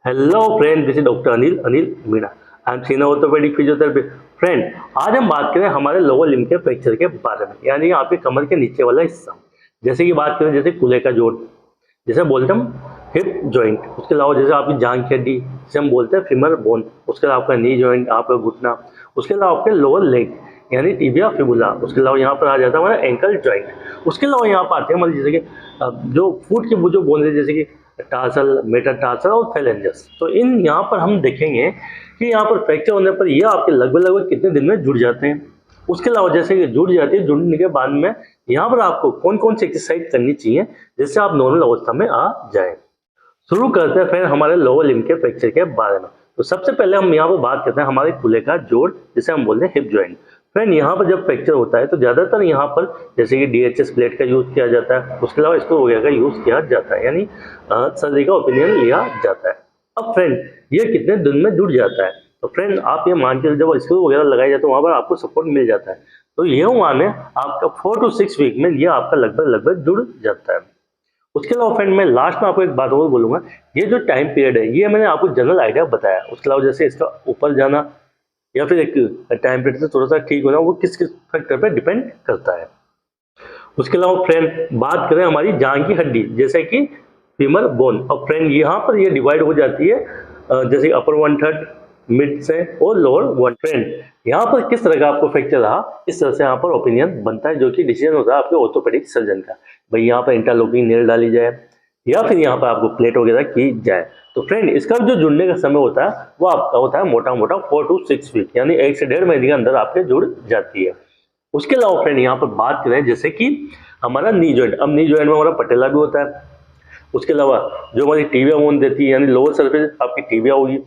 Hello friend, this is doctor Anil Meena. I am senior orthopaedic physiotherapy. Friend, आज हम बात करें हमारे लोअर लिम्ब के फ्रैक्चर के बारे में, यानी आपके कमर के नीचे वाला हिस्सा। जैसे कि बात करें, जैसे कूल्हे का जोड़, जैसे बोलते हैं हम हिप जॉइंट। उसके अलावा जैसे आपकी जांघ की हड्डी, जिसे हम बोलते हैं फीमर बोन। उसके अलावा आपका नी जॉइंट, आपका घुटना। उसके अलावा आपके लोअर लेग यानी टिबिया फिबुला। उसके अलावा यहाँ पर आ जाता है हमारा एंकल जॉइंट। उसके अलावा यहाँ पर आते हैं हमारे जैसे कि जो फुट की जो बोन है, जैसे कि टार्सल, मेटाटार्सल और फेलेंजस। तो इन यहाँ पर हम देखेंगे कि यहाँ पर फ्रैक्चर होने पर ये आपके लगभग लगभग कितने दिन में जुड़ जाते हैं। उसके अलावा जैसे कि जुड़ जाती है, जुड़ने के बाद में यहाँ पर आपको कौन कौन सी एक्सरसाइज करनी चाहिए जिससे आप नॉर्मल अवस्था में आ जाए। शुरू करते हैं फिर हमारे लोअर लिम्ब के फ्रैक्चर के बारे में। तो सबसे पहले हम यहाँ पर बात करते हैं हमारे कूल्हे का जोड़, जिसे हम बोलते हैं हिप जॉइंट। फ्रेंड, यहाँ पर जब फ्रैक्चर होता है तो ज्यादातर यहाँ पर जैसे कि डीएचएस प्लेट का यूज किया जाता है। उसके अलावा स्क्रू वगैरह का यूज किया जाता है, यानी सर्जरी का ओपिनियन लिया जाता है। अब फ्रेंड, ये कितने दिन में जुड़ जाता है? तो फ्रेंड, आप ये मान के जब स्क्रू वगैरह लगाए जाते हैं वहां पर आपको सपोर्ट मिल जाता है, तो ये माने आपका 4 to 6 वीक में ये आपका लगभग लगभग जुड़ जाता है। उसके अलावा फ्रेंड, मैं लास्ट में आपको एक बात और बोलूंगा। ये जो टाइम पीरियड है, ये मैंने आपको जनरल आइडिया बताया। उसके अलावा जैसे इसका ऊपर जाना या फिर एक टाइम पीरियड से थोड़ा सा ठीक होना, वो किस किस फैक्टर पे डिपेंड करता है। उसके अलावा फ्रेंड, बात करें हमारी जांघ की हड्डी, जैसे कि फीमर बोन। और फ्रेंड, यहाँ पर ये डिवाइड हो जाती है जैसे अपर 1/3, मिड से और लोअर 1। फ्रेंड, यहाँ पर किस तरह का आपको फ्रैक्चर रहा, इस तरह से यहाँ पर ओपिनियन बनता है, जो कि डिसीजन होता है आपके ऑर्थोपेडिक सर्जन का। भाई यहाँ पर इंटरलॉकिंग नेल डाली जाए या फिर यहाँ पर आपको प्लेट वगैरह की जाए। तो फ्रेंड, इसका जो जुड़ने का समय होता है वो आपका होता है मोटा मोटा 4 to 6 वीक, यानी 1 से 1.5 महीने के अंदर आपके जुड़ जाती है। उसके अलावा फ्रेंड, यहाँ पर बात करें जैसे कि हमारा नी जॉइंट। अब नी जॉइंट में हमारा पटेला भी होता है। उसके अलावा जो हमारी टीबिया बोन देती है, यानी लोअर सरफेस आपकी टीबिया होगी,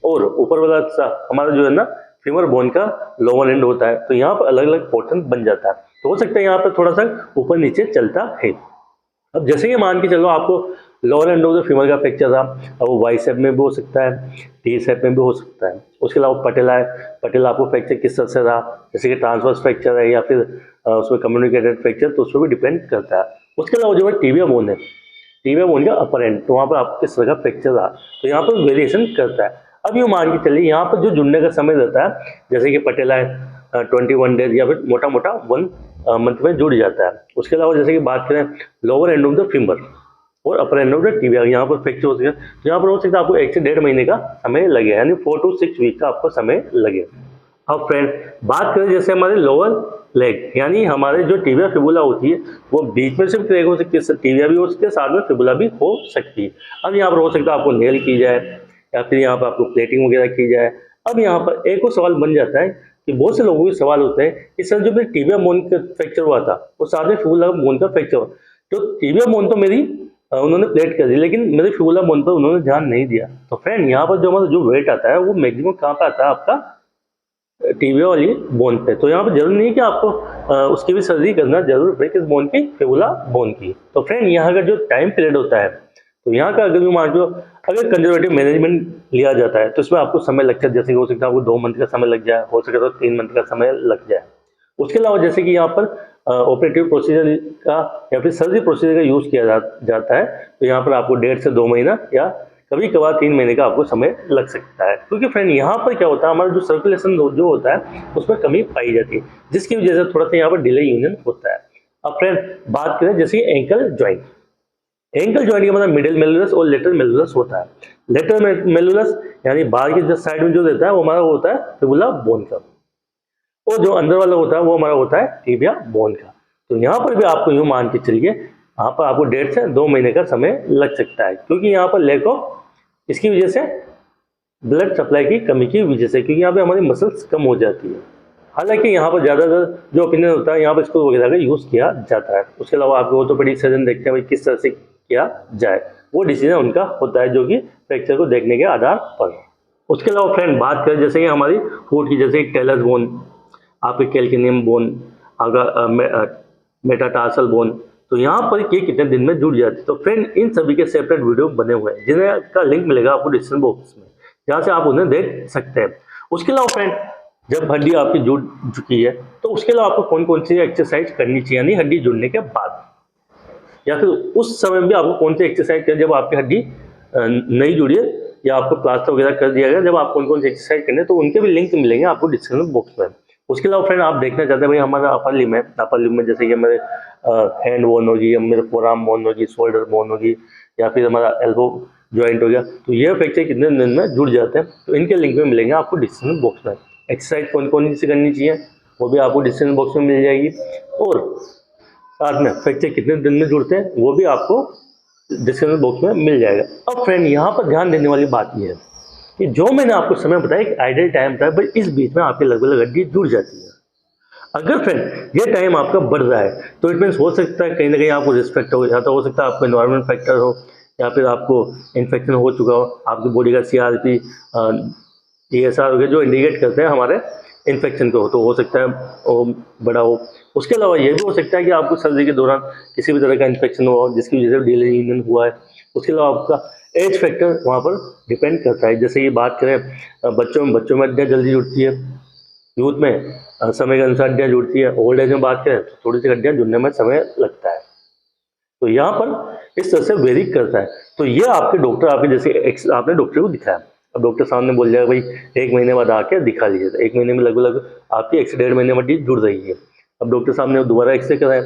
और ऊपर वाला हिस्सा हमारा जो है ना फीमर बोन का लोअर एंड होता है। तो यहाँ पर अलग अलग पोर्शन बन जाता है, तो हो सकता है यहाँ पर थोड़ा सा ऊपर नीचे चलता है। अब जैसे कि मान के चलो आपको lower end of the femur का फ्रैक्चर था, अब वो वाई शेप में भी हो सकता है, टी शेप में भी हो सकता है। उसके अलावा पटेला है, पटेला आपको फ्रैक्चर किस तरह से रहा, जैसे कि ट्रांसवर्स फ्रैक्चर है या फिर उसमें कम्युनिकेटेड फ्रैक्चर, तो उस पर भी डिपेंड करता है। उसके अलावा जो है टीबिया बोन है, टीबिया बोन का अपर एंड, तो वहाँ पर आपको किस तरह का फ्रैक्चर रहा, तो यहाँ पर वेरिएशन करता है। अब ये मान के चलिए यहाँ पर जो जुड़ने का समय रहता है, जैसे कि पटेला है 21 डेज या फिर मोटा मोटा 1 मंथ में जुड़ जाता है। उसके अलावा जैसे कि बात करें lower end of the finger और अपर एंड ऑफ द टिबिया, यहाँ पर फ्रैक्चर हो सकता है, तो यहाँ पर हो सकता है आपको 1 से 1.5 महीने का समय लगे, यानी 4 to 6 वीक का आपको समय लगे। अब फ्रेंड, बात करें जैसे हमारे लोअर लेग, यानी हमारे जो टिबिया फिबुला होती है वो बीच में सिर्फ क्रैक हो सकती है, टिबिया भी हो सकती है, साथ में फिबुला भी हो सकती है। अब यहाँ पर हो सकता है आपको नेल की जाए या फिर यहाँ पर आपको प्लेटिंग वगैरह की जाए। अब यहाँ पर एक और सवाल बन जाता है कि बहुत से लोगों के सवाल होते हैं कि सर, जो मेरी टिबिया बोन का फ्रैक्चर हुआ था वो साथ में फिबुला बोन का फ्रैक्चर हुआ, तो टिबिया बोन तो मेरी उन्होंने प्लेट कर दी, लेकिन मेरे फिबुला बोन पर उन्होंने ध्यान नहीं दिया। तो फ्रेंड, यहाँ पर जो हमारा जो वेट आता है वो मैक्सिमम कहाँ पे आता है, आपका टीबिया वाली बोन पे। तो यहाँ पर जरूरी नहीं है कि आपको उसकी भी सर्जरी करना जरूर है, किस बोन की, फिबुला बोन की। तो फ्रेंड, यहाँ का जो टाइम पीरियड होता है, तो यहाँ का अगर भी मान लो अगर कंजर्वेटिव मैनेजमेंट लिया जाता है तो इसमें आपको समय लगता है, जैसे कि हो सकता है आपको 2 मंथ का समय लग जाए, हो सकता है 3 मंथ का समय लग जाए। उसके अलावा जैसे कि यहाँ पर ऑपरेटिव प्रोसीजर का या फिर सर्जरी प्रोसीजर का यूज किया जाता है, तो यहाँ पर आपको 1.5 से 2 महीना या कभी कभार 3 महीने का आपको समय लग सकता है। क्योंकि फ्रेंड, यहाँ पर क्या होता है, हमारा जो सर्कुलेशन जो होता है उसमें कमी पाई जाती है, जिसकी वजह से थोड़ा सा यहाँ पर डिले यूनियन होता है। अब फ्रेंड, बात करें जैसे एंकल ज्वाइंट। एंकल ज्वाइंट का मतलब मिडिल मेलुलस और लेटरल मेलुलस होता है। लेटरल मेलुलस यानी बाहर की जो साइड में जो रहता है वो हमारा होता है फिबुला बोन का, और जो अंदर वाला होता है वो हमारा होता है टिबिया बोन का। तो यहाँ पर भी आपको यूं मान के चलिए, यहाँ पर आपको 1.5 से 2 महीने का समय लग सकता है, क्योंकि यहाँ पर लैक ऑफ इसकी वजह से ब्लड सप्लाई की कमी की वजह से, क्योंकि यहाँ पे हमारी मसल्स कम हो जाती है। हालांकि यहाँ पर ज़्यादातर जो ओपिनियन होता है, यहाँ पर इसको वगैरह का यूज़ किया जाता है। उसके अलावा आपको ऑर्थोपेडिक सर्जन देखते हैं भाई किस तरह से किया जाए, वो डिसीजन उनका होता है, जो कि फ्रैक्चर को देखने के आधार पर। उसके अलावा फ्रेंड, बात करें जैसे कि हमारी फुट की, जैसे टेलस बोन, आपके कैल्किनियम बोन, अगर मेटाटार्सल बोन, तो यहाँ पर ये कितने दिन में जुड़ जाती है। तो फ्रेंड, इन सभी के सेपरेट वीडियो बने हुए हैं, जिन्हें का लिंक मिलेगा आपको डिस्क्रिप्शन बॉक्स में, जहाँ से आप उन्हें देख सकते हैं। उसके अलावा फ्रेंड, जब हड्डी आपकी जुड़ चुकी है तो उसके अलावा आपको कौन कौन सी एक्सरसाइज करनी चाहिए, यानी हड्डी जुड़ने के बाद, या फिर उस समय भी आपको कौन सी एक्सरसाइज करें जब आपकी हड्डी नहीं जुड़ी है या आपको प्लास्टर वगैरह कर दिया गया, जब आपको कौन कौन सी एक्सरसाइज करनी है तो उनके भी लिंक मिलेंगे आपको डिस्क्रिप्शन बॉक्स में। उसके अलावा फ्रेंड आप देखना चाहते हैं भाई हमारा अपर लिम है, अपर लिम में जैसे कि मेरे हैंड बोन होगी, या मेरे फोर आर्म बोन होगी, शोल्डर बोन होगी, या फिर हमारा एल्बो जॉइंट हो गया, तो ये फ्रैक्चर कितने दिन में जुड़ जाते हैं तो इनके लिंक में मिलेंगे आपको डिस्क्रिप्शन बॉक्स में। एक्सरसाइज कौन कौन सी करनी चाहिए वो भी आपको डिस्क्रिप्शन बॉक्स में मिल जाएगी, और साथ में फ्रैक्चर कितने दिन में जुड़ते हैं वो भी आपको डिस्क्रिप्शन बॉक्स में मिल जाएगा। अब फ्रेंड यहाँ पर ध्यान देने वाली बात ये है कि जो मैंने आपको समय बताया एक आइडियल टाइम था, भाई इस बीच में आपकी लगभग हड्डी जुड़ जाती है। अगर फ्रेंड ये टाइम आपका बढ़ रहा है तो इट मीन्स हो सकता है कहीं ना कहीं आपको रिस्क फैक्टर हो, या तो हो सकता है आपको एनवायरमेंट फैक्टर हो, या फिर आपको इन्फेक्शन हो चुका हो, आपकी बॉडी का CRP ESR हो गया जो इंडिकेट करते हैं हमारे इन्फेक्शन को, तो हो सकता है वो बड़ा हो। उसके अलावा ये भी हो सकता है कि आपको सर्दी के दौरान किसी भी तरह का इन्फेक्शन हुआ हो जिसकी वजह से डिलीजन हुआ है। उसके अलावा आपका एज फैक्टर वहाँ पर डिपेंड करता है। जैसे ये बात करें बच्चों में हड्डियाँ जल्दी जुड़ती है, यूथ में समय के अनुसार हड्डियाँ जुड़ती है, ओल्ड एज में बात करें तो थोड़ी सी हड्डियाँ जुड़ने में समय लगता है। तो यहाँ पर इस तरह से वेरी करता है। तो ये आपके डॉक्टर आपके जैसे आपने डॉक्टर को दिखाया, अब डॉक्टर सामने बोल जाएगा भाई 1 महीने बाद आके दिखा लीजिए, तो 1 महीने में लगभग आपकी 1 से 1.5 महीने में हड्डी जुड़ रही है। अब डॉक्टर साहब ने दोबारा एक्सरे कराया,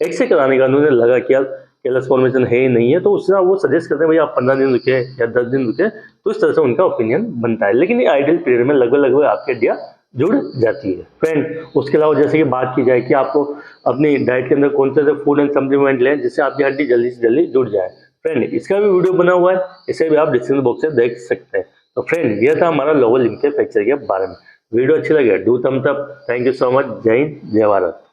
एक्सरे कराने का उन्होंने लगा कि यार कैलस फॉर्मेशन है ही नहीं है, तो उससे वो सजेस्ट करते हैं भाई आप 15 दिन रुके या 10 दिन रुके, तो इस तरह से उनका ओपिनियन बनता है। लेकिन ये आइडियल पीरियड में लगभग आपकी हड्डियाँ जुड़ जाती है फ्रेंड। उसके अलावा जैसे कि बात की जाए कि आपको अपनी डाइट के अंदर कौन से फूड एंड सप्लीमेंट लें जिससे आपकी हड्डी जल्दी से जल्दी जुड़ जाए, फ्रेंड इसका भी वीडियो बना हुआ है, इसे भी आप डिस्क्रिप्शन बॉक्स से देख सकते हैं। तो फ्रेंड ये था हमारा लोअर लिम्ब के फ्रैक्चर के बारे में। वीडियो अच्छी लगे do thumbs up. Thank you so much. जय हिंद, जय भारत।